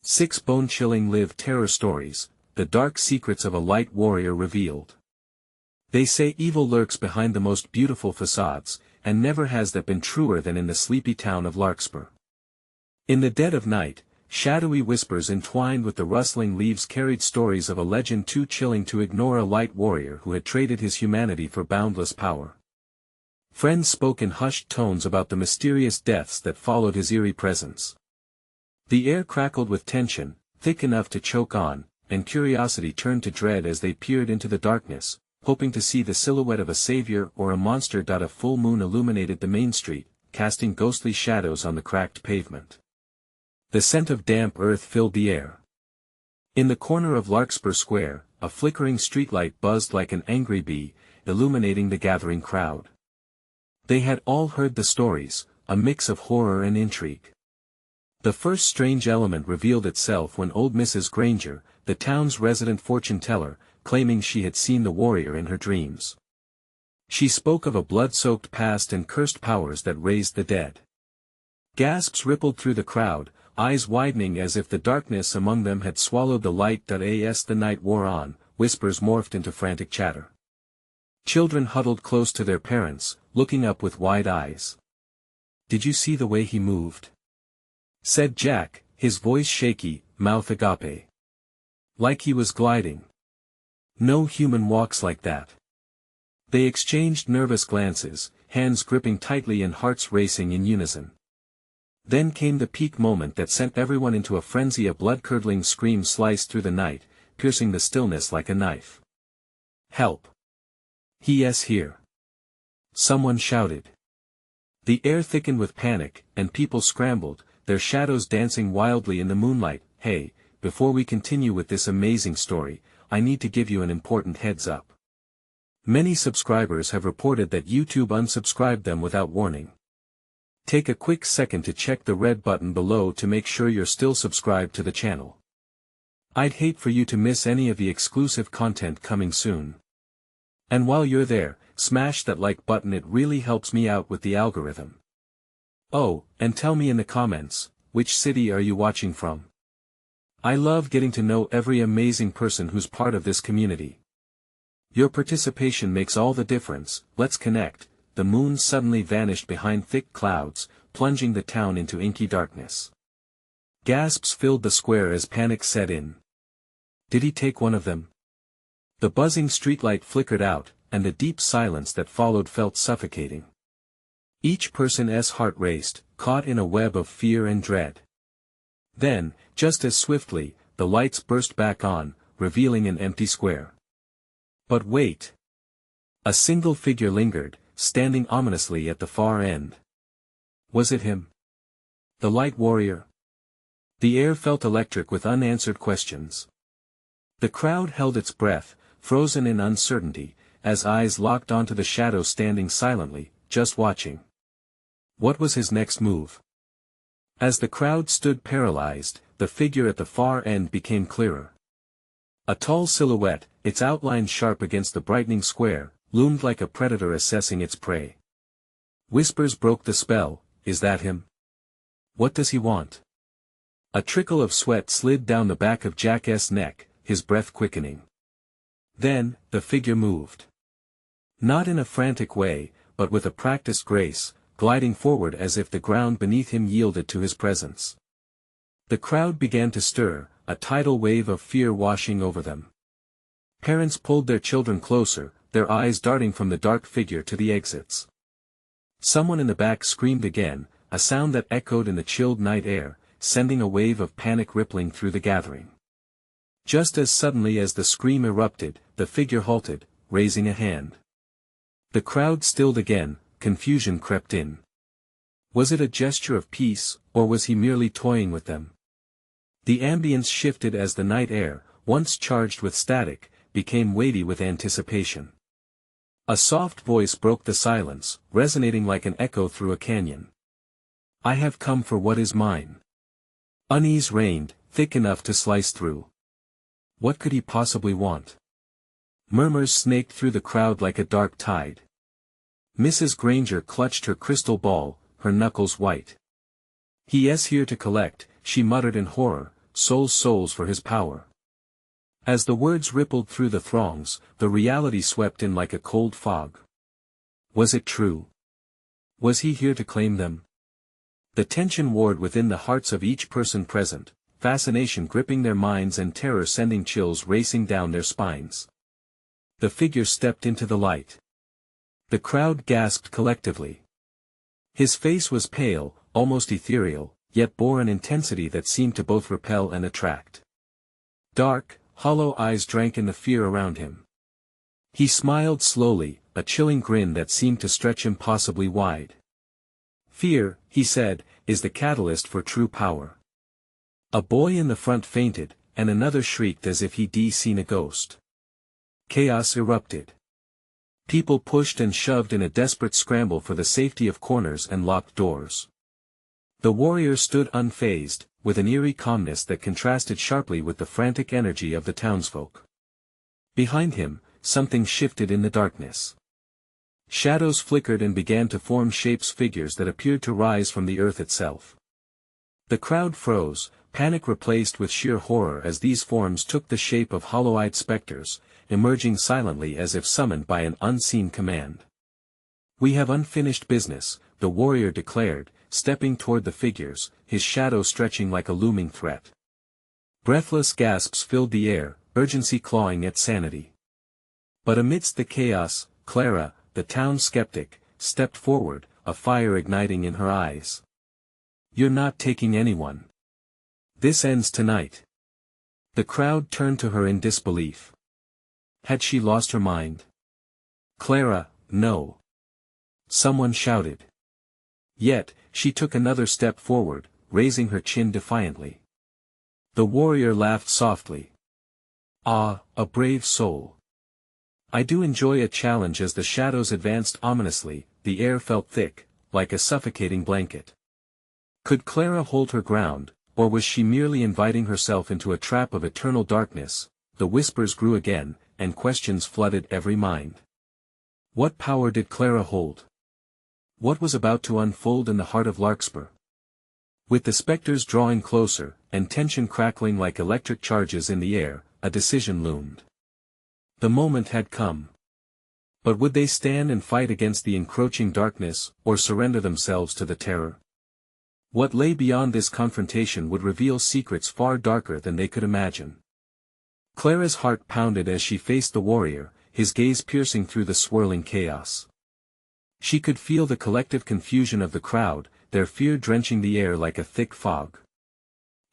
6 bone-chilling live terror stories, the dark secrets of a light warrior revealed. They say evil lurks behind the most beautiful facades, and never has that been truer than in the sleepy town of Larkspur. In the dead of night, shadowy whispers entwined with the rustling leaves carried stories of a legend too chilling to ignore, a light warrior who had traded his humanity for boundless power. Friends spoke in hushed tones about the mysterious deaths that followed his eerie presence. The air crackled with tension, thick enough to choke on, and curiosity turned to dread as they peered into the darkness, hoping to see the silhouette of a savior or a monster. A full moon illuminated the main street, casting ghostly shadows on the cracked pavement. The scent of damp earth filled the air. In the corner of Larkspur Square, a flickering streetlight buzzed like an angry bee, illuminating the gathering crowd. They had all heard the stories, a mix of horror and intrigue. The first strange element revealed itself when old Mrs. Granger, the town's resident fortune-teller, claiming she had seen the warrior in her dreams. She spoke of a blood-soaked past and cursed powers that raised the dead. Gasps rippled through the crowd, eyes widening as if the darkness among them had swallowed the light. As the night wore on, whispers morphed into frantic chatter. Children huddled close to their parents, looking up with wide eyes. "Did you see the way he moved?" said Jack, his voice shaky, mouth agape. "Like he was gliding. No human walks like that." They exchanged nervous glances, hands gripping tightly and hearts racing in unison. Then came the peak moment that sent everyone into a frenzy. A blood-curdling scream sliced through the night, piercing the stillness like a knife. "Help! He is here!" someone shouted. The air thickened with panic, and people scrambled, their shadows dancing wildly in the moonlight. "Hey, before we continue with this amazing story, I need to give you an important heads up. Many subscribers have reported that YouTube unsubscribed them without warning. Take a quick second to check the red button below to make sure you're still subscribed to the channel. I'd hate for you to miss any of the exclusive content coming soon. And while you're there, smash that like button, it really helps me out with the algorithm. Oh, and tell me in the comments, which city are you watching from? I love getting to know every amazing person who's part of this community. Your participation makes all the difference. Let's connect. The moon suddenly vanished behind thick clouds, plunging the town into inky darkness. Gasps filled the square as panic set in. Did he take one of them? The buzzing streetlight flickered out, and the deep silence that followed felt suffocating. Each person's heart raced, caught in a web of fear and dread. Then, just as swiftly, the lights burst back on, revealing an empty square. But wait! A single figure lingered, standing ominously at the far end. Was it him? The light warrior? The air felt electric with unanswered questions. The crowd held its breath, frozen in uncertainty, as eyes locked onto the shadow standing silently, just watching. What was his next move? As the crowd stood paralyzed, the figure at the far end became clearer. A tall silhouette, its outline sharp against the brightening square, loomed like a predator assessing its prey. Whispers broke the spell. Is that him? What does he want? A trickle of sweat slid down the back of Jack's neck, his breath quickening. Then, the figure moved. Not in a frantic way, but with a practiced grace, gliding forward as if the ground beneath him yielded to his presence. The crowd began to stir, a tidal wave of fear washing over them. Parents pulled their children closer, their eyes darting from the dark figure to the exits. Someone in the back screamed again, a sound that echoed in the chilled night air, sending a wave of panic rippling through the gathering. Just as suddenly as the scream erupted, the figure halted, raising a hand. The crowd stilled again, confusion crept in. Was it a gesture of peace, or was he merely toying with them? The ambience shifted as the night air, once charged with static, became weighty with anticipation. A soft voice broke the silence, resonating like an echo through a canyon. I have come for what is mine. Unease reigned, thick enough to slice through. What could he possibly want? Murmurs snaked through the crowd like a dark tide. Mrs. Granger clutched her crystal ball, her knuckles white. He is here to collect, she muttered in horror, souls for his power. As the words rippled through the throngs, the reality swept in like a cold fog. Was it true? Was he here to claim them? The tension warred within the hearts of each person present, fascination gripping their minds and terror sending chills racing down their spines. The figure stepped into the light. The crowd gasped collectively. His face was pale, almost ethereal, yet bore an intensity that seemed to both repel and attract. Dark, hollow eyes drank in the fear around him. He smiled slowly, a chilling grin that seemed to stretch impossibly wide. Fear, he said, is the catalyst for true power. A boy in the front fainted, and another shrieked as if he'd seen a ghost. Chaos erupted. People pushed and shoved in a desperate scramble for the safety of corners and locked doors. The warrior stood unfazed, with an eerie calmness that contrasted sharply with the frantic energy of the townsfolk. Behind him, something shifted in the darkness. Shadows flickered and began to form figures that appeared to rise from the earth itself. The crowd froze, panic replaced with sheer horror as these forms took the shape of hollow-eyed specters, emerging silently as if summoned by an unseen command. "We have unfinished business," the warrior declared, stepping toward the figures, his shadow stretching like a looming threat. Breathless gasps filled the air, urgency clawing at sanity. But amidst the chaos, Clara, the town skeptic, stepped forward, a fire igniting in her eyes. "You're not taking anyone. This ends tonight." The crowd turned to her in disbelief. Had she lost her mind? "Clara, no." Someone shouted. Yet, she took another step forward, raising her chin defiantly. The warrior laughed softly. "Ah, a brave soul. I do enjoy a challenge." As the shadows advanced ominously, the air felt thick, like a suffocating blanket. Could Clara hold her ground, or was she merely inviting herself into a trap of eternal darkness? The whispers grew again, and questions flooded every mind. What power did Clara hold? What was about to unfold in the heart of Larkspur? With the specters drawing closer, and tension crackling like electric charges in the air, a decision loomed. The moment had come. But would they stand and fight against the encroaching darkness, or surrender themselves to the terror? What lay beyond this confrontation would reveal secrets far darker than they could imagine. Clara's heart pounded as she faced the warrior, his gaze piercing through the swirling chaos. She could feel the collective confusion of the crowd, their fear drenching the air like a thick fog.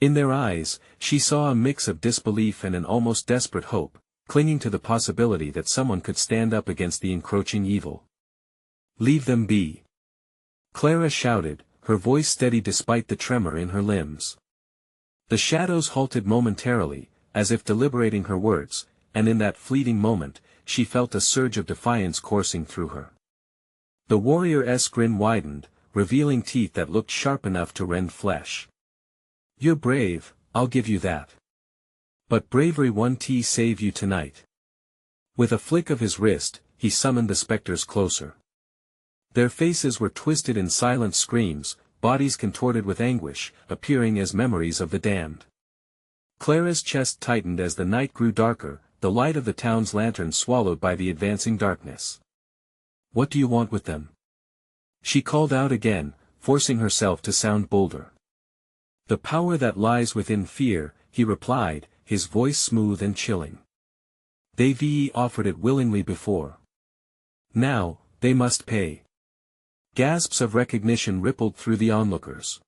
In their eyes, she saw a mix of disbelief and an almost desperate hope, clinging to the possibility that someone could stand up against the encroaching evil. "Leave them be," Clara shouted, her voice steady despite the tremor in her limbs. The shadows halted momentarily, as if deliberating her words, and in that fleeting moment, she felt a surge of defiance coursing through her. The warrior's grin widened, revealing teeth that looked sharp enough to rend flesh. "You're brave, I'll give you that. But bravery won't save you tonight." With a flick of his wrist, he summoned the specters closer. Their faces were twisted in silent screams, bodies contorted with anguish, appearing as memories of the damned. Clara's chest tightened as the night grew darker, the light of the town's lantern swallowed by the advancing darkness. "What do you want with them?" she called out again, forcing herself to sound bolder. "The power that lies within fear," he replied, his voice smooth and chilling. "They've offered it willingly before. Now, they must pay." Gasps of recognition rippled through the onlookers.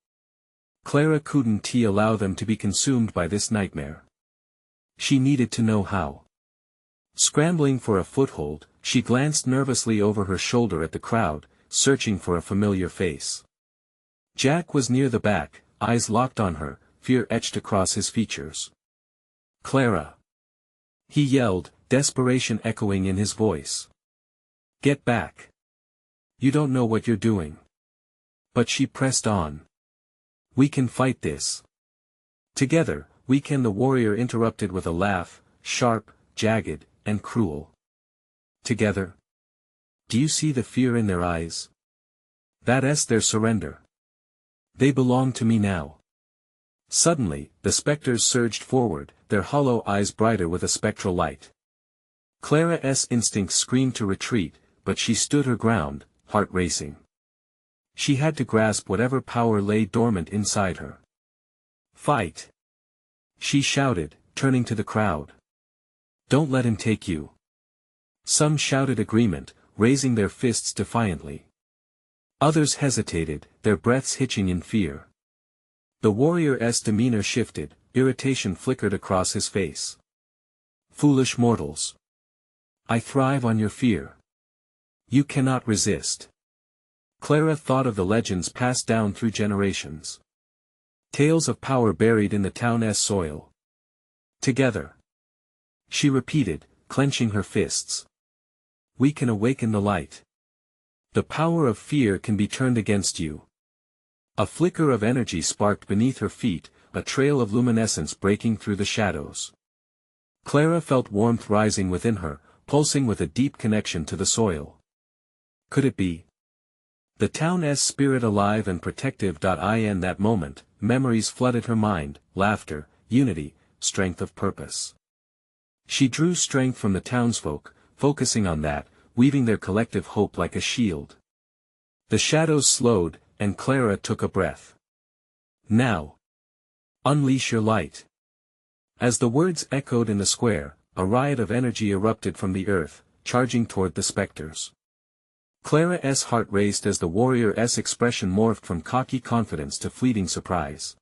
Clara couldn't allow them to be consumed by this nightmare. She needed to know how. Scrambling for a foothold, she glanced nervously over her shoulder at the crowd, searching for a familiar face. Jack was near the back, eyes locked on her, fear etched across his features. "Clara!" he yelled, desperation echoing in his voice. "Get back! You don't know what you're doing." But she pressed on. "We can fight this. Together, we can." The warrior interrupted with a laugh, sharp, jagged, and cruel. "Together? Do you see the fear in their eyes? That's their surrender. They belong to me now. Suddenly, the specters surged forward, their hollow eyes brighter with a spectral light. Clara's instincts screamed to retreat, but she stood her ground, heart racing. She had to grasp whatever power lay dormant inside her. "Fight!" she shouted, turning to the crowd. "Don't let him take you." Some shouted agreement, raising their fists defiantly. Others hesitated, their breaths hitching in fear. The warrior's demeanor shifted, irritation flickered across his face. "Foolish mortals! I thrive on your fear. You cannot resist." Clara thought of the legends passed down through generations. Tales of power buried in the town's soil. "Together," she repeated, clenching her fists, "we can awaken the light. The power of fear can be turned against you." A flicker of energy sparked beneath her feet, a trail of luminescence breaking through the shadows. Clara felt warmth rising within her, pulsing with a deep connection to the soil. Could it be the town's spirit alive and protective? In that moment, memories flooded her mind, laughter, unity, strength of purpose. She drew strength from the townsfolk, focusing on that, weaving their collective hope like a shield. The shadows slowed, and Clara took a breath. "Now! Unleash your light." As the words echoed in the square, a riot of energy erupted from the earth, charging toward the specters. Clara's heart raced as the warrior's expression morphed from cocky confidence to fleeting surprise.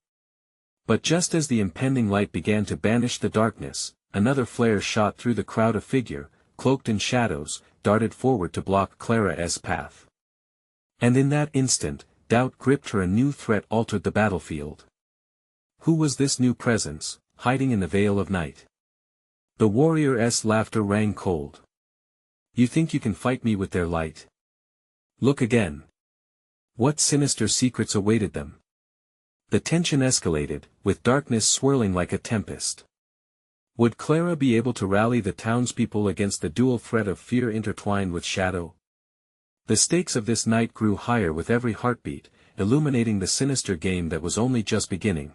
But just as the impending light began to banish the darkness, another flare shot through the crowd. A figure, cloaked in shadows, darted forward to block Clara's path. And in that instant, doubt gripped her. A new threat altered the battlefield. Who was this new presence, hiding in the veil of night? The warrior's laughter rang cold. "You think you can fight me with their light? Look again." What sinister secrets awaited them? The tension escalated, with darkness swirling like a tempest. Would Clara be able to rally the townspeople against the dual threat of fear intertwined with shadow? The stakes of this night grew higher with every heartbeat, illuminating the sinister game that was only just beginning.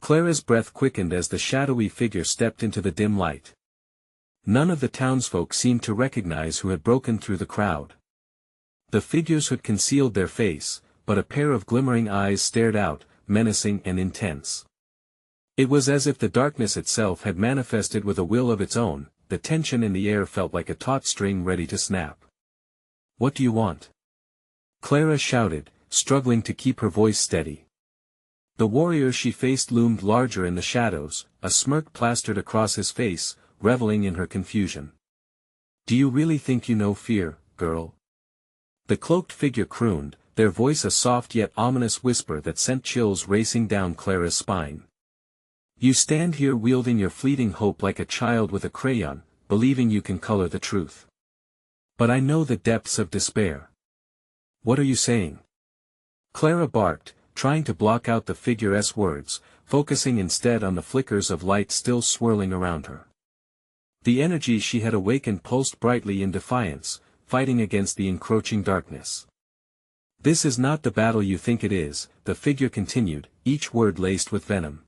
Clara's breath quickened as the shadowy figure stepped into the dim light. None of the townsfolk seemed to recognize who had broken through the crowd. The figures had concealed their face, but a pair of glimmering eyes stared out, menacing and intense. It was as if the darkness itself had manifested with a will of its own. The tension in the air felt like a taut string ready to snap. "What do you want?" Clara shouted, struggling to keep her voice steady. The warrior she faced loomed larger in the shadows, a smirk plastered across his face, reveling in her confusion. "Do you really think you know fear, girl?" The cloaked figure crooned, their voice a soft yet ominous whisper that sent chills racing down Clara's spine. "You stand here wielding your fleeting hope like a child with a crayon, believing you can color the truth. But I know the depths of despair." "What are you saying?" Clara barked, trying to block out the figure's words, focusing instead on the flickers of light still swirling around her. The energy she had awakened pulsed brightly in defiance, fighting against the encroaching darkness. "This is not the battle you think it is," the figure continued, each word laced with venom.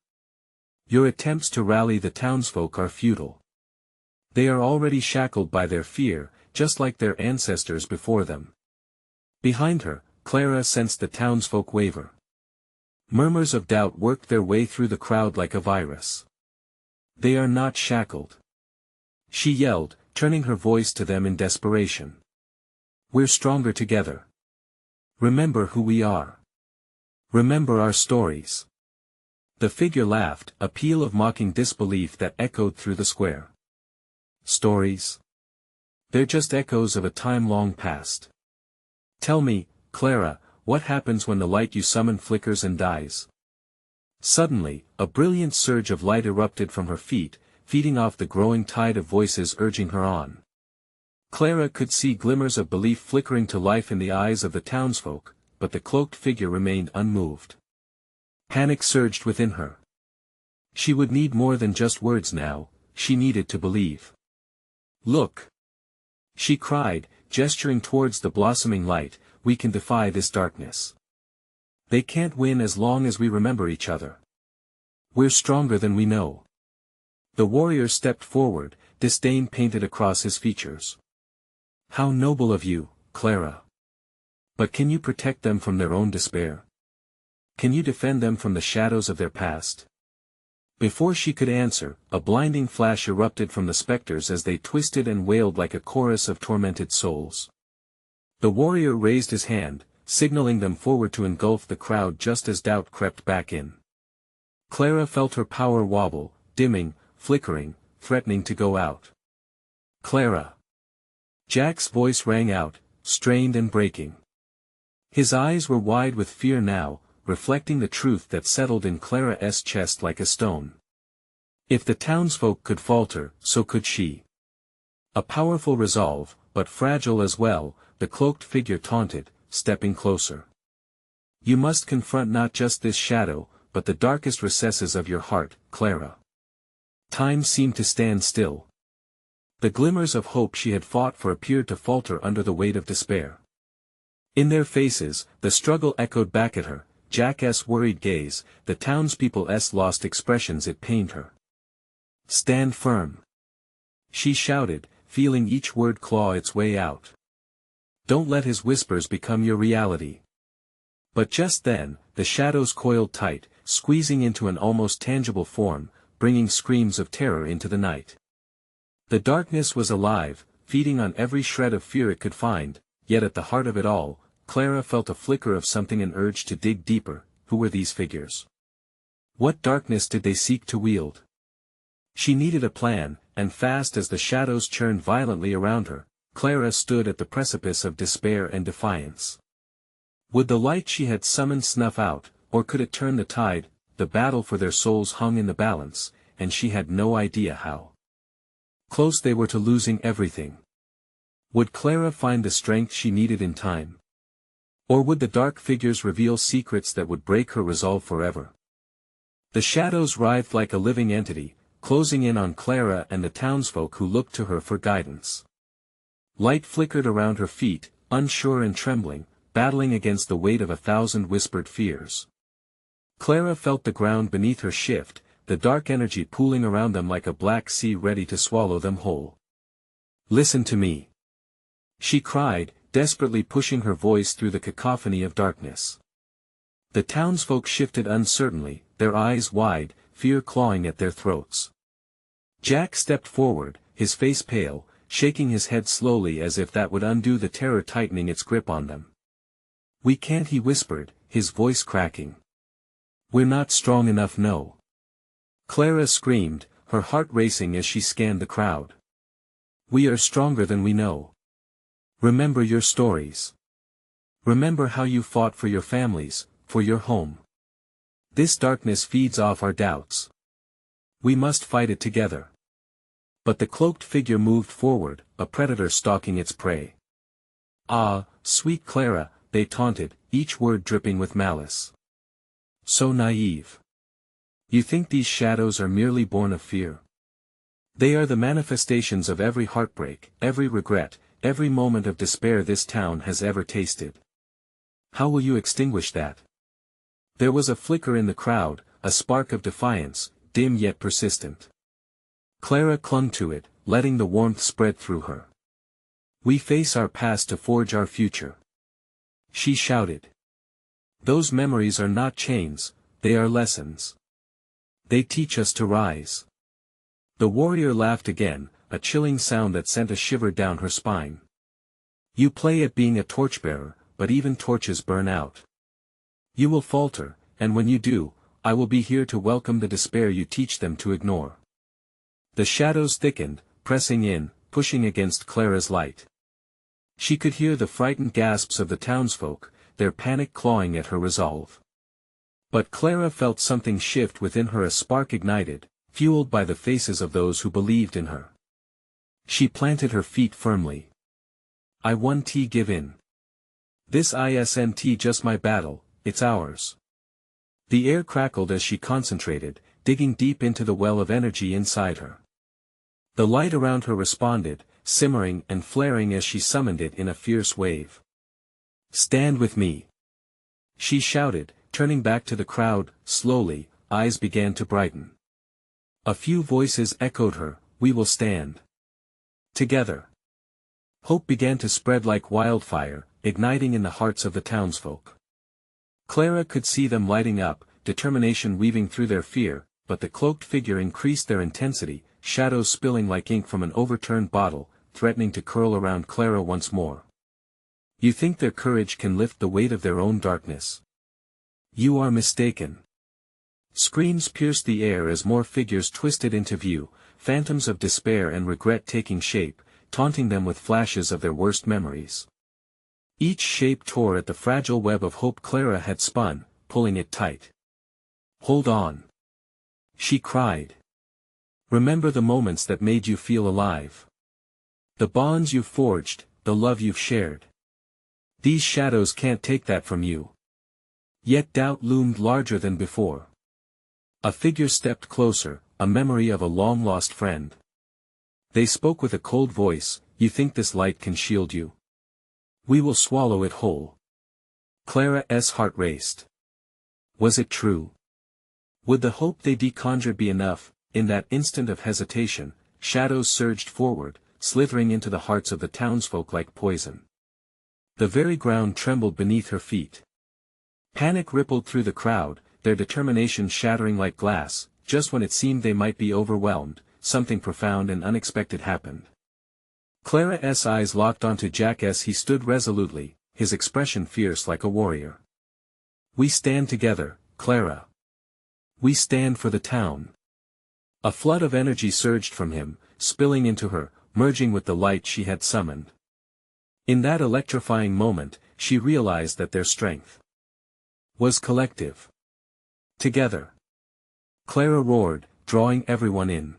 "Your attempts to rally the townsfolk are futile. They are already shackled by their fear, just like their ancestors before them." Behind her, Clara sensed the townsfolk waver. Murmurs of doubt worked their way through the crowd like a virus. "They are not shackled," she yelled, turning her voice to them in desperation. "We're stronger together. Remember who we are. Remember our stories." The figure laughed, a peal of mocking disbelief that echoed through the square. "Stories? They're just echoes of a time long past. Tell me, Clara, what happens when the light you summon flickers and dies?" Suddenly, a brilliant surge of light erupted from her feet, feeding off the growing tide of voices urging her on. Clara could see glimmers of belief flickering to life in the eyes of the townsfolk, but the cloaked figure remained unmoved. Panic surged within her. She would need more than just words now, she needed to believe. "Look!" she cried, gesturing towards the blossoming light, "we can defy this darkness. They can't win as long as we remember each other." We're stronger than we know. The warrior stepped forward, disdain painted across his features. How noble of you, Clara. But can you protect them from their own despair? Can you defend them from the shadows of their past? Before she could answer, a blinding flash erupted from the specters as they twisted and wailed like a chorus of tormented souls. The warrior raised his hand, signaling them forward to engulf the crowd just as doubt crept back in. Clara felt her power wobble, dimming, flickering, threatening to go out. Clara! Jack's voice rang out, strained and breaking. His eyes were wide with fear now, reflecting the truth that settled in Clara's chest like a stone. If the townsfolk could falter, so could she. A powerful resolve, but fragile as well, the cloaked figure taunted, stepping closer. You must confront not just this shadow, but the darkest recesses of your heart, Clara. Time seemed to stand still. The glimmers of hope she had fought for appeared to falter under the weight of despair. In their faces, the struggle echoed back at her, Jack's worried gaze, the townspeople's lost expressions. It pained her. Stand firm. She shouted, feeling each word claw its way out. Don't let his whispers become your reality. But just then, the shadows coiled tight, squeezing into an almost tangible form, bringing screams of terror into the night. The darkness was alive, feeding on every shred of fear it could find, yet at the heart of it all, Clara felt a flicker of something, an urge to dig deeper. Who were these figures? What darkness did they seek to wield? She needed a plan, and fast as the shadows churned violently around her, Clara stood at the precipice of despair and defiance. Would the light she had summoned snuff out, or could it turn the tide? The battle for their souls hung in the balance, and she had no idea how close they were to losing everything. Would Clara find the strength she needed in time? Or would the dark figures reveal secrets that would break her resolve forever? The shadows writhed like a living entity, closing in on Clara and the townsfolk who looked to her for guidance. Light flickered around her feet, unsure and trembling, battling against the weight of 1,000 whispered fears. Clara felt the ground beneath her shift, the dark energy pooling around them like a black sea ready to swallow them whole. Listen to me, she cried, desperately pushing her voice through the cacophony of darkness. The townsfolk shifted uncertainly, their eyes wide, fear clawing at their throats. Jack stepped forward, his face pale, shaking his head slowly as if that would undo the terror tightening its grip on them. We can't, he whispered, his voice cracking. We're not strong enough, no. Clara screamed, her heart racing as she scanned the crowd. We are stronger than we know. Remember your stories. Remember how you fought for your families, for your home. This darkness feeds off our doubts. We must fight it together. But the cloaked figure moved forward, a predator stalking its prey. Ah, sweet Clara, they taunted, each word dripping with malice. So naive. You think these shadows are merely born of fear? They are the manifestations of every heartbreak, every regret, every moment of despair this town has ever tasted. How will you extinguish that? There was a flicker in the crowd, a spark of defiance, dim yet persistent. Clara clung to it, letting the warmth spread through her. We face our past to forge our future, she shouted. Those memories are not chains, they are lessons. They teach us to rise. The warrior laughed again, a chilling sound that sent a shiver down her spine. You play at being a torchbearer, but even torches burn out. You will falter, and when you do, I will be here to welcome the despair you teach them to ignore. The shadows thickened, pressing in, pushing against Clara's light. She could hear the frightened gasps of the townsfolk, their panic clawing at her resolve. But Clara felt something shift within her, a spark ignited, fueled by the faces of those who believed in her. She planted her feet firmly. I won't give in. This isn't just my battle, it's ours. The air crackled as she concentrated, digging deep into the well of energy inside her. The light around her responded, simmering and flaring as she summoned it in a fierce wave. Stand with me, she shouted, turning back to the crowd, slowly, eyes began to brighten. A few voices echoed her, "We will stand together." Hope began to spread like wildfire, igniting in the hearts of the townsfolk. Clara could see them lighting up, determination weaving through their fear, but the cloaked figure increased their intensity, shadows spilling like ink from an overturned bottle, threatening to curl around Clara once more. "You think their courage can lift the weight of their own darkness? You are mistaken." Screams pierced the air as more figures twisted into view, phantoms of despair and regret taking shape, taunting them with flashes of their worst memories. Each shape tore at the fragile web of hope Clara had spun, pulling it tight. "Hold on," she cried. "Remember the moments that made you feel alive. The bonds you've forged, the love you've shared. These shadows can't take that from you." Yet doubt loomed larger than before. A figure stepped closer, a memory of a long-lost friend. They spoke with a cold voice, "You think this light can shield you? We will swallow it whole." Clara's heart raced. Was it true? Would the hope they deconjured be enough? In that instant of hesitation, shadows surged forward, slithering into the hearts of the townsfolk like poison. The very ground trembled beneath her feet. Panic rippled through the crowd, their determination shattering like glass. Just when it seemed they might be overwhelmed, something profound and unexpected happened. Clara's eyes locked onto Jack as he stood resolutely, his expression fierce like a warrior. "We stand together, Clara. We stand for the town." A flood of energy surged from him, spilling into her, merging with the light she had summoned. In that electrifying moment, she realized that their strength was collective. Together. Clara roared, drawing everyone in.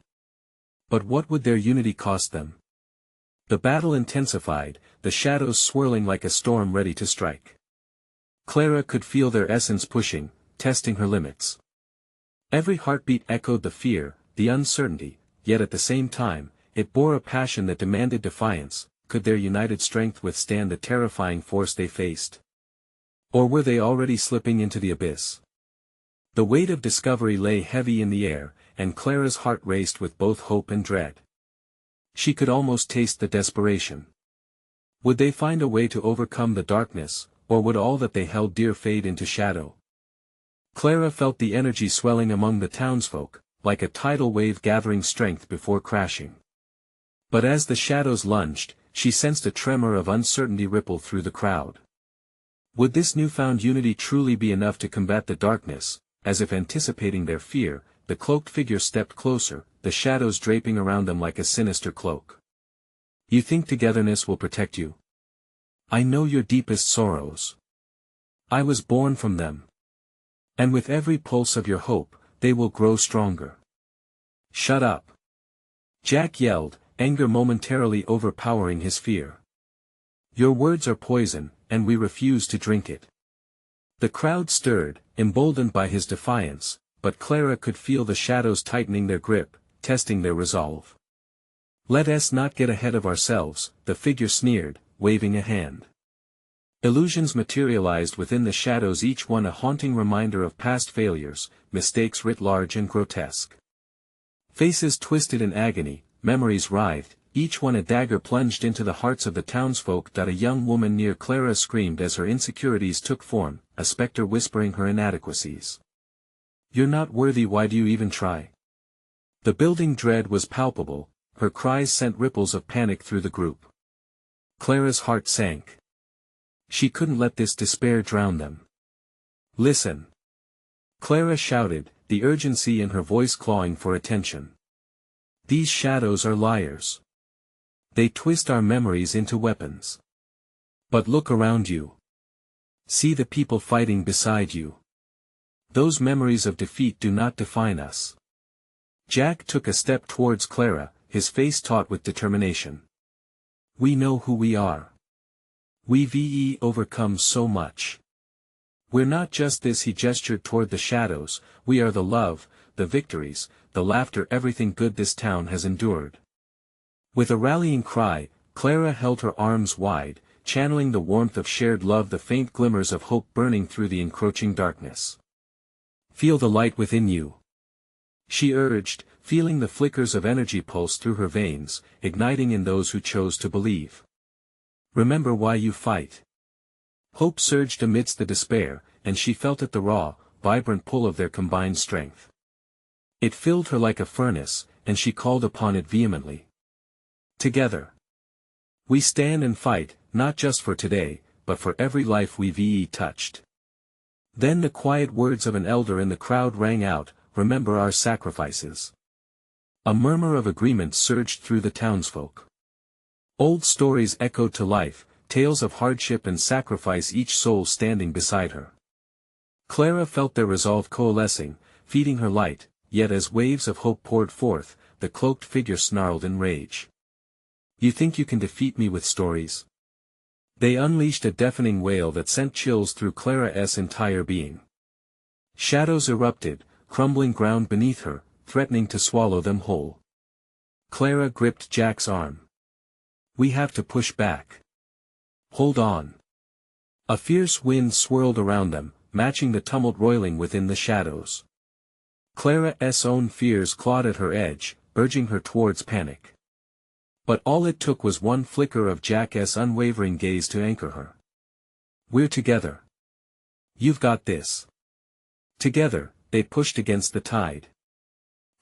But what would their unity cost them? The battle intensified, the shadows swirling like a storm ready to strike. Clara could feel their essence pushing, testing her limits. Every heartbeat echoed the fear, the uncertainty, yet at the same time, it bore a passion that demanded defiance. Could their united strength withstand the terrifying force they faced? Or were they already slipping into the abyss? The weight of discovery lay heavy in the air, and Clara's heart raced with both hope and dread. She could almost taste the desperation. Would they find a way to overcome the darkness, or would all that they held dear fade into shadow? Clara felt the energy swelling among the townsfolk, like a tidal wave gathering strength before crashing. But as the shadows lunged, she sensed a tremor of uncertainty ripple through the crowd. Would this newfound unity truly be enough to combat the darkness? As if anticipating their fear, the cloaked figure stepped closer, the shadows draping around them like a sinister cloak. "You think togetherness will protect you? I know your deepest sorrows. I was born from them. And with every pulse of your hope, they will grow stronger." "Shut up!" Jack yelled, anger momentarily overpowering his fear. "Your words are poison, and we refuse to drink it." The crowd stirred, emboldened by his defiance, but Clara could feel the shadows tightening their grip, testing their resolve. "Let us not get ahead of ourselves," the figure sneered, waving a hand. Illusions materialized within the shadows, each one a haunting reminder of past failures, mistakes writ large and grotesque. Faces twisted in agony, memories writhed, each one a dagger plunged into the hearts of the townsfolk. A young woman near Clara screamed as her insecurities took form, a specter whispering her inadequacies. "You're not worthy, why do you even try?" The building dread was palpable, her cries sent ripples of panic through the group. Clara's heart sank. She couldn't let this despair drown them. "Listen!" Clara shouted, the urgency in her voice clawing for attention. "These shadows are liars. They twist our memories into weapons. But look around you. See the people fighting beside you. Those memories of defeat do not define us." Jack took a step towards Clara, his face taut with determination. "We know who we are. We've overcome so much. We're not just this," he gestured toward the shadows, "we are the love, the victories, the laughter, everything good this town has endured." With a rallying cry, Clara held her arms wide, channeling the warmth of shared love, the faint glimmers of hope burning through the encroaching darkness. Feel the light within you, she urged, feeling the flickers of energy pulse through her veins, igniting in those who chose to believe. Remember why you fight. Hope surged amidst the despair, and she felt it, the raw, vibrant pull of their combined strength. It filled her like a furnace, and she called upon it vehemently. Together, we stand and fight, not just for today, but for every life we've touched. Then the quiet words of an elder in the crowd rang out, remember our sacrifices. A murmur of agreement surged through the townsfolk. Old stories echoed to life, tales of hardship and sacrifice, each soul standing beside her. Clara felt their resolve coalescing, feeding her light, yet as waves of hope poured forth, the cloaked figure snarled in rage. You think you can defeat me with stories? They unleashed a deafening wail that sent chills through Clara's entire being. Shadows erupted, crumbling ground beneath her, threatening to swallow them whole. Clara gripped Jack's arm. We have to push back. Hold on. A fierce wind swirled around them, matching the tumult roiling within the shadows. Clara's own fears clawed at her edge, urging her towards panic. But all it took was one flicker of Jack's unwavering gaze to anchor her. We're together. You've got this. Together, they pushed against the tide.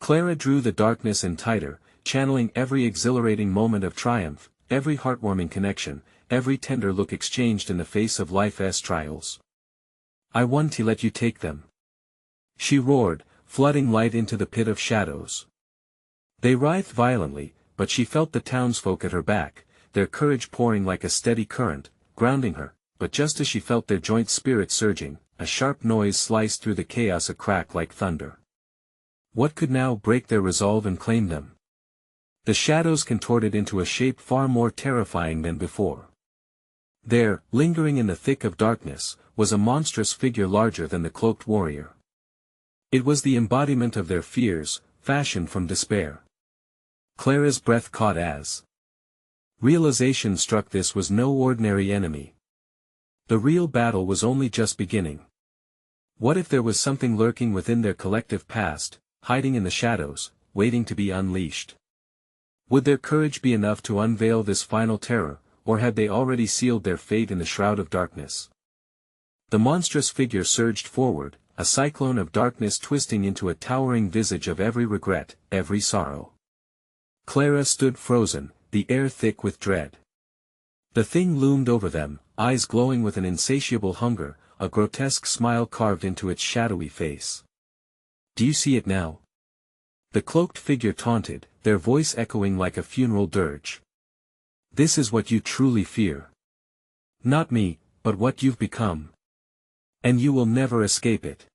Clara drew the darkness in tighter, channeling every exhilarating moment of triumph, every heartwarming connection, every tender look exchanged in the face of life's trials. I want to let you take them. She roared, flooding light into the pit of shadows. They writhed violently, but she felt the townsfolk at her back, their courage pouring like a steady current, grounding her, but just as she felt their joint spirit surging, a sharp noise sliced through the chaos, a crack like thunder. What could now break their resolve and claim them? The shadows contorted into a shape far more terrifying than before. There, lingering in the thick of darkness, was a monstrous figure larger than the cloaked warrior. It was the embodiment of their fears, fashioned from despair. Clara's breath caught as realization struck. This was no ordinary enemy. The real battle was only just beginning. What if there was something lurking within their collective past, hiding in the shadows, waiting to be unleashed? Would their courage be enough to unveil this final terror, or had they already sealed their fate in the shroud of darkness? The monstrous figure surged forward, a cyclone of darkness twisting into a towering visage of every regret, every sorrow. Clara stood frozen, the air thick with dread. The thing loomed over them, eyes glowing with an insatiable hunger, a grotesque smile carved into its shadowy face. Do you see it now? The cloaked figure taunted, their voice echoing like a funeral dirge. This is what you truly fear. Not me, but what you've become. And you will never escape it.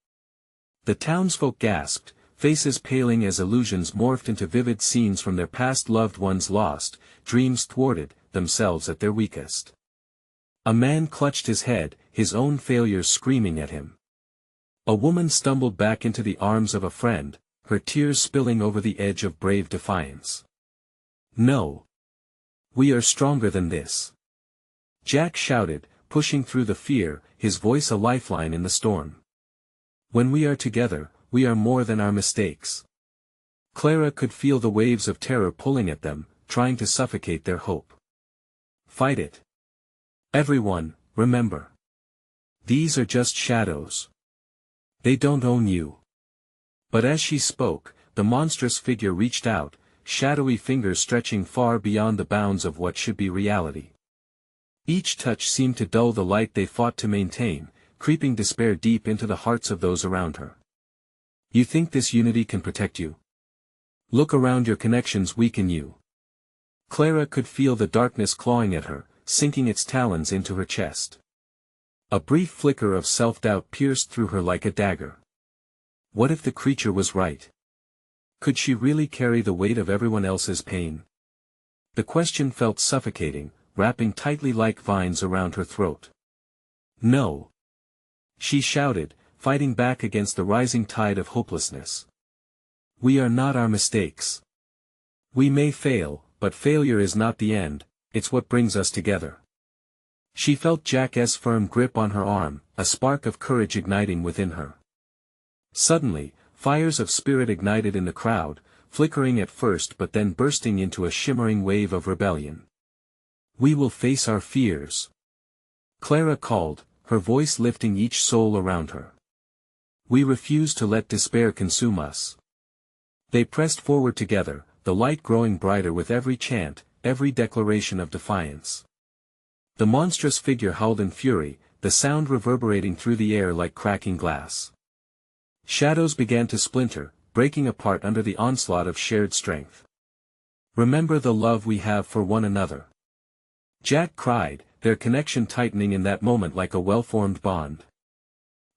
The townsfolk gasped, faces paling as illusions morphed into vivid scenes from their past, loved ones lost, dreams thwarted, themselves at their weakest. A man clutched his head, his own failures screaming at him. A woman stumbled back into the arms of a friend, her tears spilling over the edge of brave defiance. No. We are stronger than this. Jack shouted, pushing through the fear, his voice a lifeline in the storm. When we are together, we are more than our mistakes. Clara could feel the waves of terror pulling at them, trying to suffocate their hope. Fight it. Everyone, remember. These are just shadows. They don't own you. But as she spoke, the monstrous figure reached out, shadowy fingers stretching far beyond the bounds of what should be reality. Each touch seemed to dull the light they fought to maintain, creeping despair deep into the hearts of those around her. You think this unity can protect you? Look around, your connections weaken you. Clara could feel the darkness clawing at her, sinking its talons into her chest. A brief flicker of self-doubt pierced through her like a dagger. What if the creature was right? Could she really carry the weight of everyone else's pain? The question felt suffocating, wrapping tightly like vines around her throat. No. She shouted, fighting back against the rising tide of hopelessness. We are not our mistakes. We may fail, but failure is not the end, it's what brings us together. She felt Jack's firm grip on her arm, a spark of courage igniting within her. Suddenly, fires of spirit ignited in the crowd, flickering at first but then bursting into a shimmering wave of rebellion. "We will face our fears," Clara called, her voice lifting each soul around her. "We refuse to let despair consume us." They pressed forward together, the light growing brighter with every chant, every declaration of defiance. The monstrous figure howled in fury, the sound reverberating through the air like cracking glass. Shadows began to splinter, breaking apart under the onslaught of shared strength. "Remember the love we have for one another," Jack cried, their connection tightening in that moment like a well-formed bond.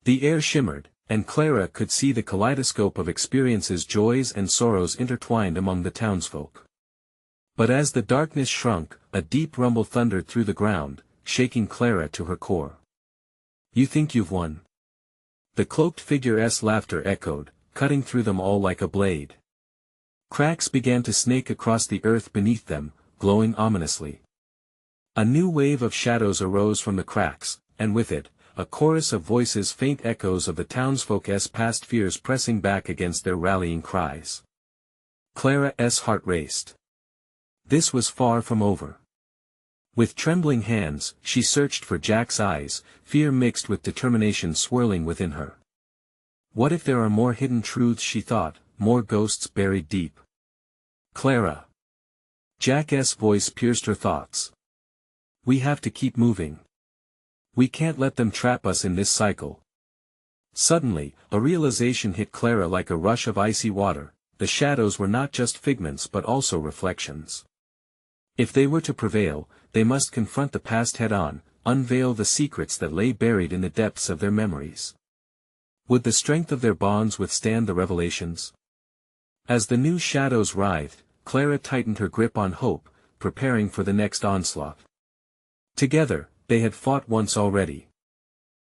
The air shimmered, and Clara could see the kaleidoscope of experiences, joys and sorrows intertwined among the townsfolk. But as the darkness shrunk, a deep rumble thundered through the ground, shaking Clara to her core. "You think you've won?" The cloaked figure's laughter echoed, cutting through them all like a blade. Cracks began to snake across the earth beneath them, glowing ominously. A new wave of shadows arose from the cracks, and with it, a chorus of voices, faint echoes of the townsfolk's past fears pressing back against their rallying cries. Clara's heart raced. This was far from over. With trembling hands, she searched for Jack's eyes, fear mixed with determination swirling within her. What if there are more hidden truths, she thought, more ghosts buried deep? "Clara." Jack's voice pierced her thoughts. "We have to keep moving. We can't let them trap us in this cycle." Suddenly, a realization hit Clara like a rush of icy water: the shadows were not just figments but also reflections. If they were to prevail, they must confront the past head-on, unveil the secrets that lay buried in the depths of their memories. Would the strength of their bonds withstand the revelations? As the new shadows writhed, Clara tightened her grip on hope, preparing for the next onslaught. Together, they had fought once already.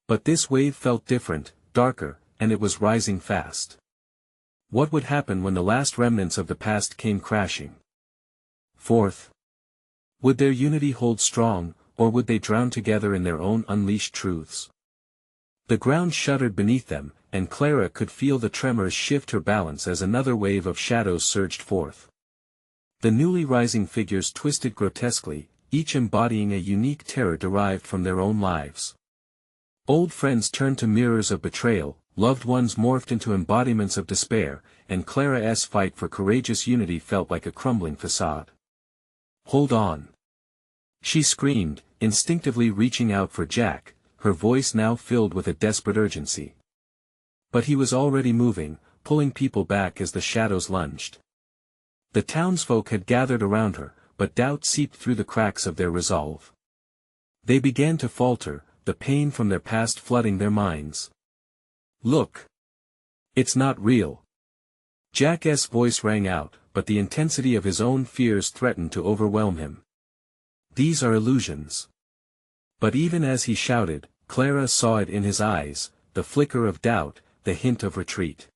But this wave felt different, darker, and it was rising fast. What would happen when the last remnants of the past came crashing? Fourth. Would their unity hold strong, or would they drown together in their own unleashed truths? The ground shuddered beneath them, and Clara could feel the tremors shift her balance as another wave of shadows surged forth. The newly rising figures twisted grotesquely, each embodying a unique terror derived from their own lives. Old friends turned to mirrors of betrayal, loved ones morphed into embodiments of despair, and Clara's fight for courageous unity felt like a crumbling facade. "Hold on!" she screamed, instinctively reaching out for Jack, her voice now filled with a desperate urgency. But he was already moving, pulling people back as the shadows lunged. The townsfolk had gathered around her, but doubt seeped through the cracks of their resolve. They began to falter, the pain from their past flooding their minds. "Look! It's not real!" Jack's voice rang out, but the intensity of his own fears threatened to overwhelm him. "These are illusions." But even as he shouted, Clara saw it in his eyes, the flicker of doubt, the hint of retreat.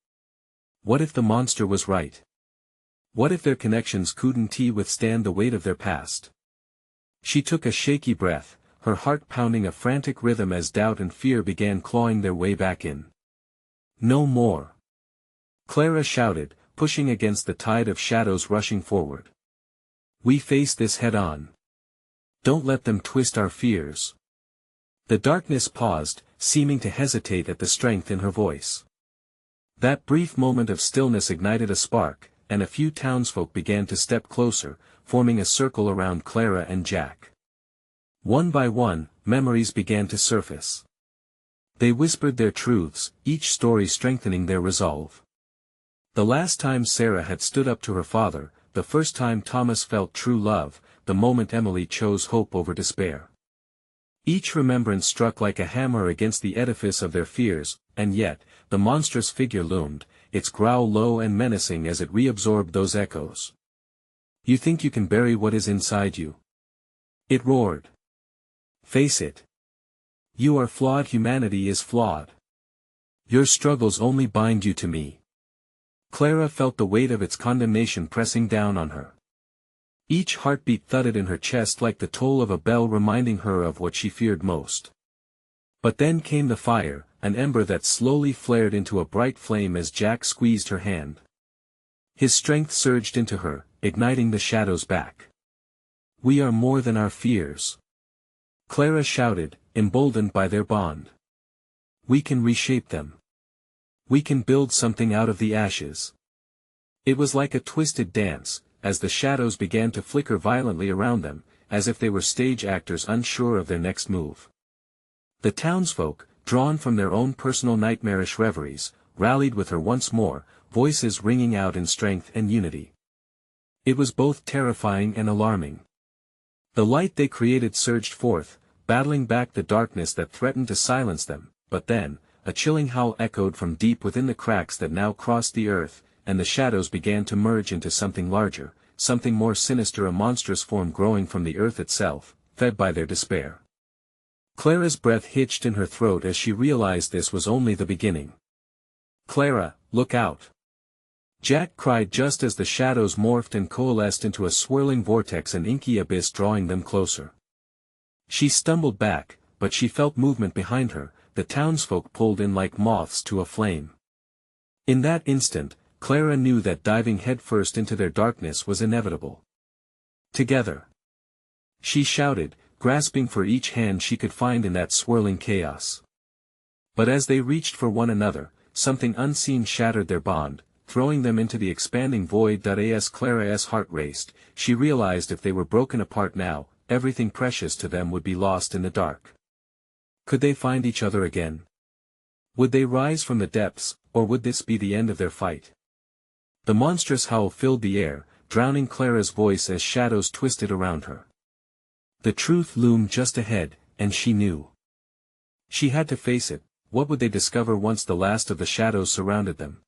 What if the monster was right? What if their connections couldn't withstand the weight of their past? She took a shaky breath, her heart pounding a frantic rhythm as doubt and fear began clawing their way back in. "No more!" Clara shouted, pushing against the tide of shadows rushing forward. "We face this head-on. Don't let them twist our fears." The darkness paused, seeming to hesitate at the strength in her voice. That brief moment of stillness ignited a spark, and a few townsfolk began to step closer, forming a circle around Clara and Jack. One by one, memories began to surface. They whispered their truths, each story strengthening their resolve. The last time Sarah had stood up to her father, the first time Thomas felt true love, the moment Emily chose hope over despair. Each remembrance struck like a hammer against the edifice of their fears, and yet, the monstrous figure loomed, its growl low and menacing as it reabsorbed those echoes. "You think you can bury what is inside you?" it roared. "Face it. You are flawed. Humanity is flawed. Your struggles only bind you to me." Clara felt the weight of its condemnation pressing down on her. Each heartbeat thudded in her chest like the toll of a bell reminding her of what she feared most. But then came the fire, an ember that slowly flared into a bright flame as Jack squeezed her hand. His strength surged into her, igniting the shadows back. "We are more than our fears," Clara shouted, emboldened by their bond. "We can reshape them. We can build something out of the ashes." It was like a twisted dance, as the shadows began to flicker violently around them, as if they were stage actors unsure of their next move. The townsfolk, drawn from their own personal nightmarish reveries, rallied with her once more, voices ringing out in strength and unity. It was both terrifying and alarming. The light they created surged forth, battling back the darkness that threatened to silence them, but then, a chilling howl echoed from deep within the cracks that now crossed the earth, and the shadows began to merge into something larger, something more sinister, a monstrous form growing from the earth itself, fed by their despair. Clara's breath hitched in her throat as she realized this was only the beginning. "Clara, look out!" Jack cried just as the shadows morphed and coalesced into a swirling vortex, an inky abyss drawing them closer. She stumbled back, but she felt movement behind her, the townsfolk pulled in like moths to a flame. In that instant, Clara knew that diving headfirst into their darkness was inevitable. "Together!" she shouted, grasping for each hand she could find in that swirling chaos. But as they reached for one another, something unseen shattered their bond, throwing them into the expanding void. As Clara's heart raced, she realized if they were broken apart now, everything precious to them would be lost in the dark. Could they find each other again? Would they rise from the depths, or would this be the end of their fight? The monstrous howl filled the air, drowning Clara's voice as shadows twisted around her. The truth loomed just ahead, and she knew. She had to face it. What would they discover once the last of the shadows surrounded them?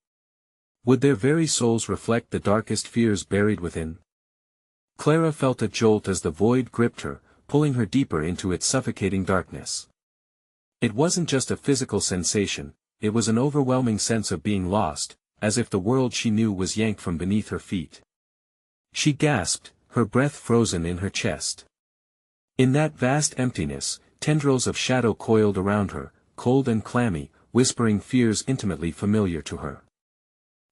Would their very souls reflect the darkest fears buried within? Clara felt a jolt as the void gripped her, pulling her deeper into its suffocating darkness. It wasn't just a physical sensation, it was an overwhelming sense of being lost, as if the world she knew was yanked from beneath her feet. She gasped, her breath frozen in her chest. In that vast emptiness, tendrils of shadow coiled around her, cold and clammy, whispering fears intimately familiar to her.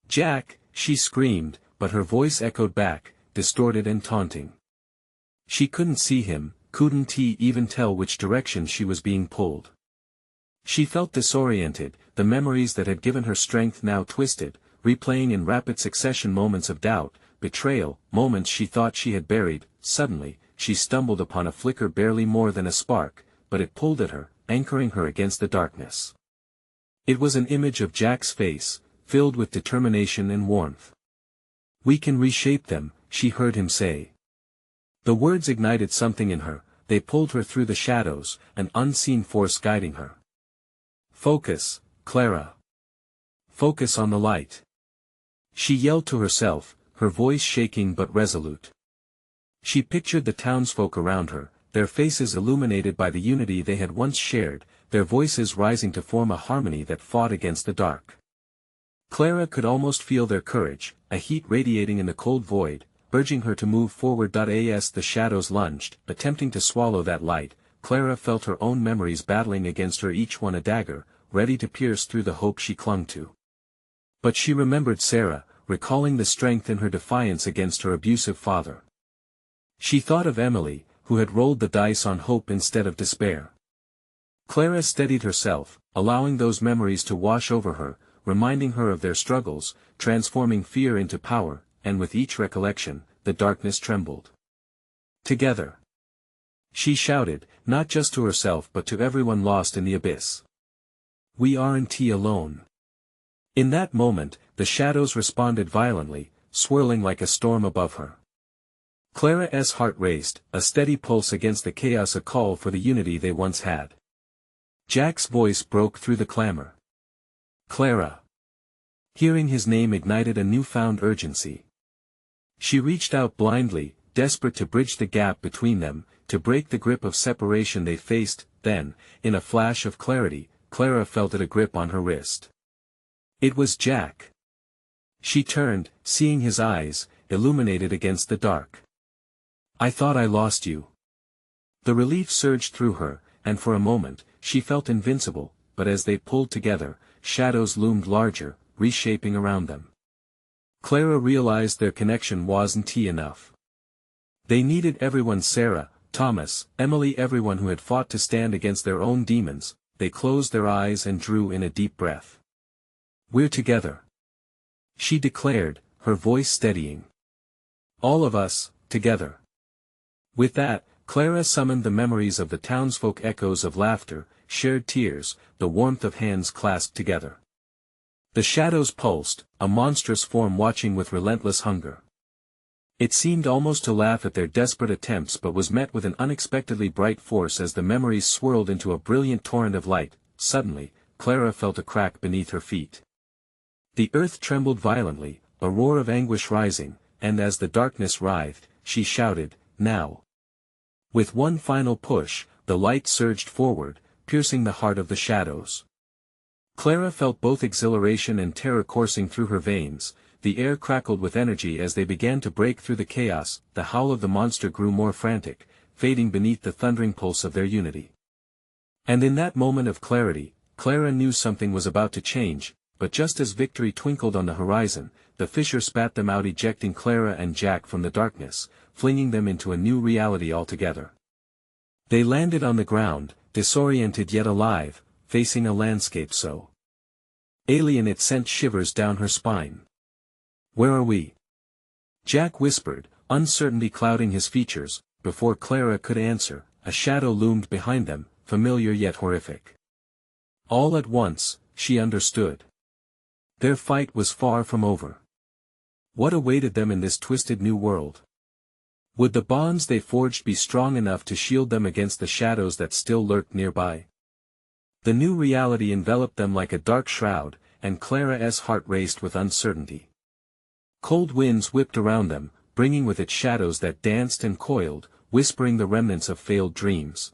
"Jack!" she screamed, but her voice echoed back, distorted and taunting. She couldn't see him, couldn't he even tell which direction she was being pulled. She felt disoriented, the memories that had given her strength now twisted, replaying in rapid succession moments of doubt, betrayal, moments she thought she had buried. Suddenly, she stumbled upon a flicker, barely more than a spark, but it pulled at her, anchoring her against the darkness. It was an image of Jack's face, filled with determination and warmth. "We can reshape them," she heard him say. The words ignited something in her, they pulled her through the shadows, an unseen force guiding her. "Focus, Clara. Focus on the light," she yelled to herself, her voice shaking but resolute. She pictured the townsfolk around her, their faces illuminated by the unity they had once shared, their voices rising to form a harmony that fought against the dark. Clara could almost feel their courage, a heat radiating in the cold void, urging her to move forward. As the shadows lunged, attempting to swallow that light, Clara felt her own memories battling against her, each one a dagger, ready to pierce through the hope she clung to. But she remembered Sarah, recalling the strength in her defiance against her abusive father. She thought of Emily, who had rolled the dice on hope instead of despair. Clara steadied herself, allowing those memories to wash over her, reminding her of their struggles, transforming fear into power, and with each recollection, the darkness trembled. "Together!" she shouted, not just to herself but to everyone lost in the abyss. "We aren't alone." In that moment, the shadows responded violently, swirling like a storm above her. Clara's heart raced, a steady pulse against the chaos, a call for the unity they once had. Jack's voice broke through the clamor. "Clara!" Hearing his name ignited a newfound urgency. She reached out blindly, desperate to bridge the gap between them, to break the grip of separation they faced. Then, in a flash of clarity, Clara felt it, a grip on her wrist. It was Jack. She turned, seeing his eyes, illuminated against the dark. "I thought I lost you." The relief surged through her, and for a moment, she felt invincible, but as they pulled together, shadows loomed larger, reshaping around them. Clara realized their connection wasn't enough. They needed everyone: Sarah, Thomas, Emily, everyone who had fought to stand against their own demons. They closed their eyes and drew in a deep breath. "We're together," she declared, her voice steadying. "All of us, together." With that, Clara summoned the memories of the townsfolk, echoes of laughter, shared tears, the warmth of hands clasped together. The shadows pulsed, a monstrous form watching with relentless hunger. It seemed almost to laugh at their desperate attempts, but was met with an unexpectedly bright force as the memories swirled into a brilliant torrent of light. Suddenly, Clara felt a crack beneath her feet. The earth trembled violently, a roar of anguish rising, and as the darkness writhed, she shouted, "Now!" With one final push, the light surged forward, piercing the heart of the shadows. Clara felt both exhilaration and terror coursing through her veins. The air crackled with energy as they began to break through the chaos. The howl of the monster grew more frantic, fading beneath the thundering pulse of their unity. And in that moment of clarity, Clara knew something was about to change, but just as victory twinkled on the horizon, the fissure spat them out, ejecting Clara and Jack from the darkness, flinging them into a new reality altogether. They landed on the ground, disoriented yet alive, facing a landscape so alien it sent shivers down her spine. "Where are we?" Jack whispered, uncertainty clouding his features. Before Clara could answer, a shadow loomed behind them, familiar yet horrific. All at once, she understood. Their fight was far from over. What awaited them in this twisted new world? Would the bonds they forged be strong enough to shield them against the shadows that still lurked nearby? The new reality enveloped them like a dark shroud, and Clara's heart raced with uncertainty. Cold winds whipped around them, bringing with it shadows that danced and coiled, whispering the remnants of failed dreams.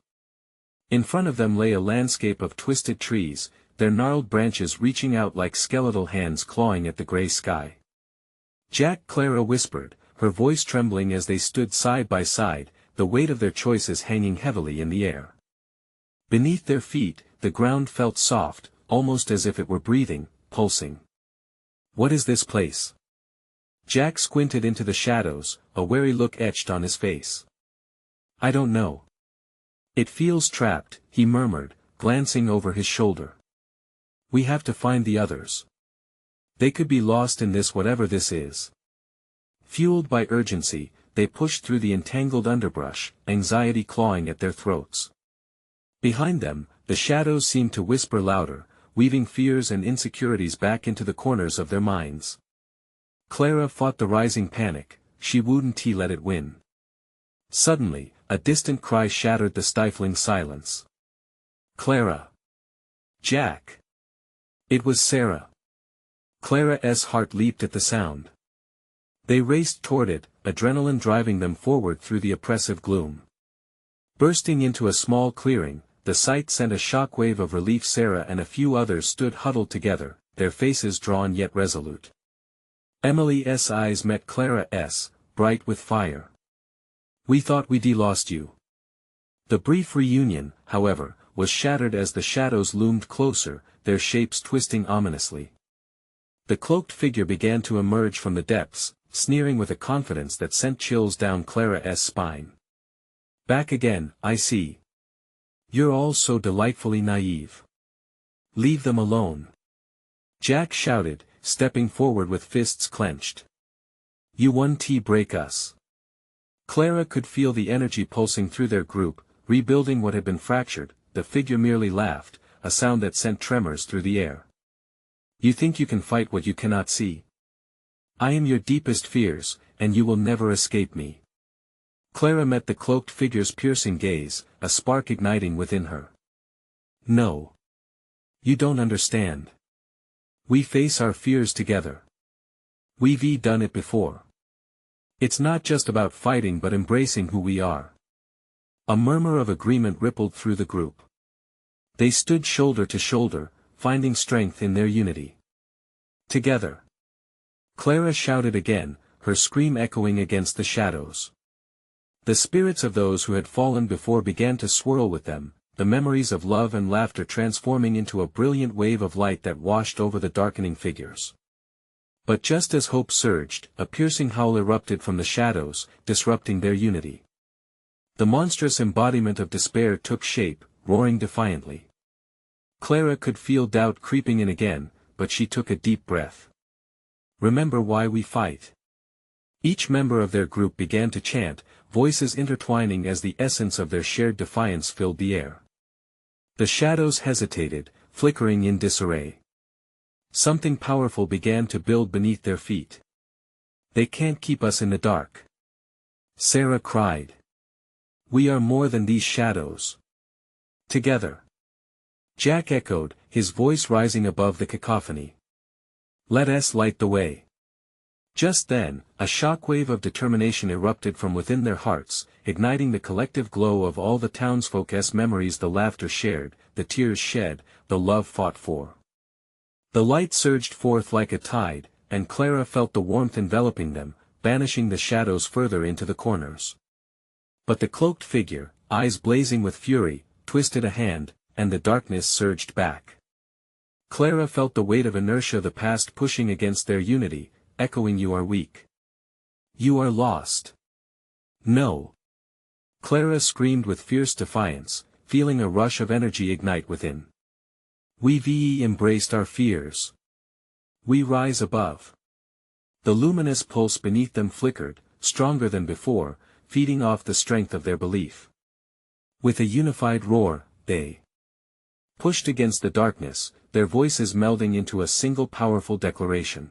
In front of them lay a landscape of twisted trees, their gnarled branches reaching out like skeletal hands clawing at the gray sky. "Jack," Clara whispered, her voice trembling as they stood side by side, the weight of their choices hanging heavily in the air. Beneath their feet, the ground felt soft, almost as if it were breathing, pulsing. "What is this place?" Jack squinted into the shadows, a wary look etched on his face. "I don't know. It feels trapped," he murmured, glancing over his shoulder. "We have to find the others. They could be lost in this, whatever this is." Fueled by urgency, they pushed through the entangled underbrush, anxiety clawing at their throats. Behind them, the shadows seemed to whisper louder, weaving fears and insecurities back into the corners of their minds. Clara fought the rising panic, she wouldn't let it win. Suddenly, a distant cry shattered the stifling silence. "Clara! Jack!" It was Sarah. Clara's heart leaped at the sound. They raced toward it, adrenaline driving them forward through the oppressive gloom. Bursting into a small clearing, the sight sent a shockwave of relief. Sarah and a few others stood huddled together, their faces drawn yet resolute. Emily's eyes met Clara's, bright with fire. "We thought we'd lost you." The brief reunion, however, was shattered as the shadows loomed closer, their shapes twisting ominously. The cloaked figure began to emerge from the depths, sneering with a confidence that sent chills down Clara's spine. "Back again, I see. You're all so delightfully naive. Leave them alone." Jack shouted, stepping forward with fists clenched. "You won't break us." Clara could feel the energy pulsing through their group, rebuilding what had been fractured. The figure merely laughed, a sound that sent tremors through the air. "You think you can fight what you cannot see? I am your deepest fears, and you will never escape me." Clara met the cloaked figure's piercing gaze, a spark igniting within her. "No. You don't understand. We face our fears together. We've done it before. It's not just about fighting but embracing who we are." A murmur of agreement rippled through the group. They stood shoulder to shoulder, finding strength in their unity. "Together." Clara shouted again, her scream echoing against the shadows. The spirits of those who had fallen before began to swirl with them, the memories of love and laughter transforming into a brilliant wave of light that washed over the darkening figures. But just as hope surged, a piercing howl erupted from the shadows, disrupting their unity. The monstrous embodiment of despair took shape, roaring defiantly. Clara could feel doubt creeping in again, but she took a deep breath. "Remember why we fight." Each member of their group began to chant, voices intertwining as the essence of their shared defiance filled the air. The shadows hesitated, flickering in disarray. Something powerful began to build beneath their feet. "They can't keep us in the dark," Sarah cried. "We are more than these shadows." "Together," Jack echoed, his voice rising above the cacophony. "Let us light the way." Just then, a shockwave of determination erupted from within their hearts, igniting the collective glow of all the townsfolk's memories, the laughter shared, the tears shed, the love fought for. The light surged forth like a tide, and Clara felt the warmth enveloping them, banishing the shadows further into the corners. But the cloaked figure, eyes blazing with fury, twisted a hand, and the darkness surged back. Clara felt the weight of inertia, the past pushing against their unity, echoing, "You are weak. You are lost." "No!" Clara screamed with fierce defiance, feeling a rush of energy ignite within. "We've embraced our fears. We rise above." The luminous pulse beneath them flickered, stronger than before, feeding off the strength of their belief. With a unified roar, they pushed against the darkness, their voices melding into a single powerful declaration.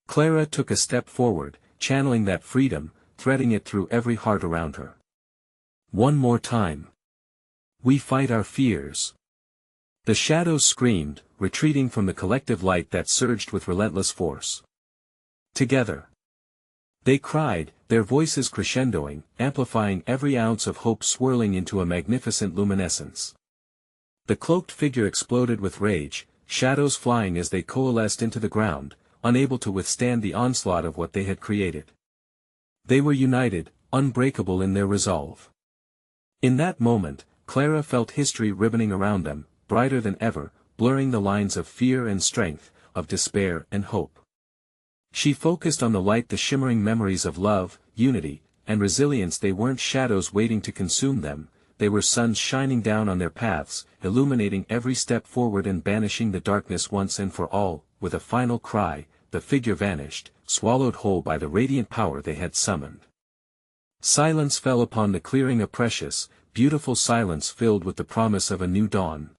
Clara took a step forward, channeling that freedom, threading it through every heart around her. "One more time. We fight our fears." The shadows screamed, retreating from the collective light that surged with relentless force. "Together," they cried, their voices crescendoing, amplifying every ounce of hope, swirling into a magnificent luminescence. The cloaked figure exploded with rage, shadows flying as they coalesced into the ground, unable to withstand the onslaught of what they had created. They were united, unbreakable in their resolve. In that moment, Clara felt history ribboning around them, brighter than ever, blurring the lines of fear and strength, of despair and hope. She focused on the light, the shimmering memories of love, unity, and resilience. They weren't shadows waiting to consume them, they were suns shining down on their paths, illuminating every step forward and banishing the darkness once and for all. With a final cry, the figure vanished, swallowed whole by the radiant power they had summoned. Silence fell upon the clearing, a precious, beautiful silence filled with the promise of a new dawn.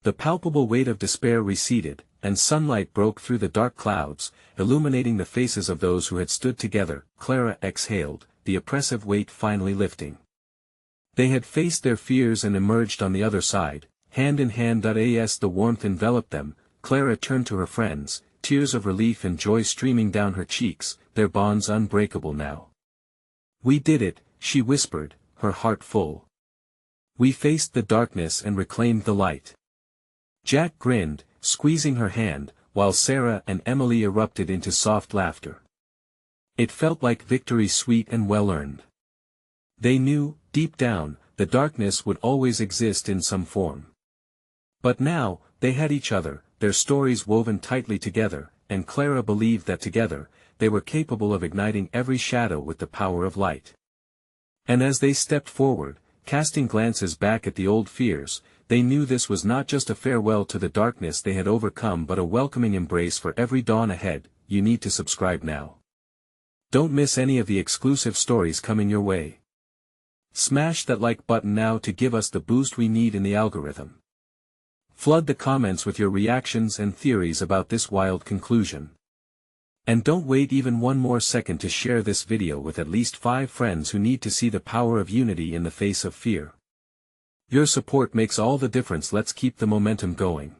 The palpable weight of despair receded, and sunlight broke through the dark clouds, illuminating the faces of those who had stood together. Clara exhaled, the oppressive weight finally lifting. They had faced their fears and emerged on the other side, hand in hand. As the warmth enveloped them, Clara turned to her friends, tears of relief and joy streaming down her cheeks, their bonds unbreakable now. "We did it," she whispered, her heart full. "We faced the darkness and reclaimed the light." Jack grinned, squeezing her hand, while Sarah and Emily erupted into soft laughter. It felt like victory, sweet and well-earned. They knew, deep down, the darkness would always exist in some form. But now, they had each other, their stories woven tightly together, and Clara believed that together, they were capable of igniting every shadow with the power of light. And as they stepped forward, casting glances back at the old fears, they knew this was not just a farewell to the darkness they had overcome, but a welcoming embrace for every dawn ahead. You need to subscribe now. Don't miss any of the exclusive stories coming your way. Smash that like button now to give us the boost we need in the algorithm. Flood the comments with your reactions and theories about this wild conclusion. And don't wait even one more second to share this video with at least 5 friends who need to see the power of unity in the face of fear. Your support makes all the difference. Let's keep the momentum going.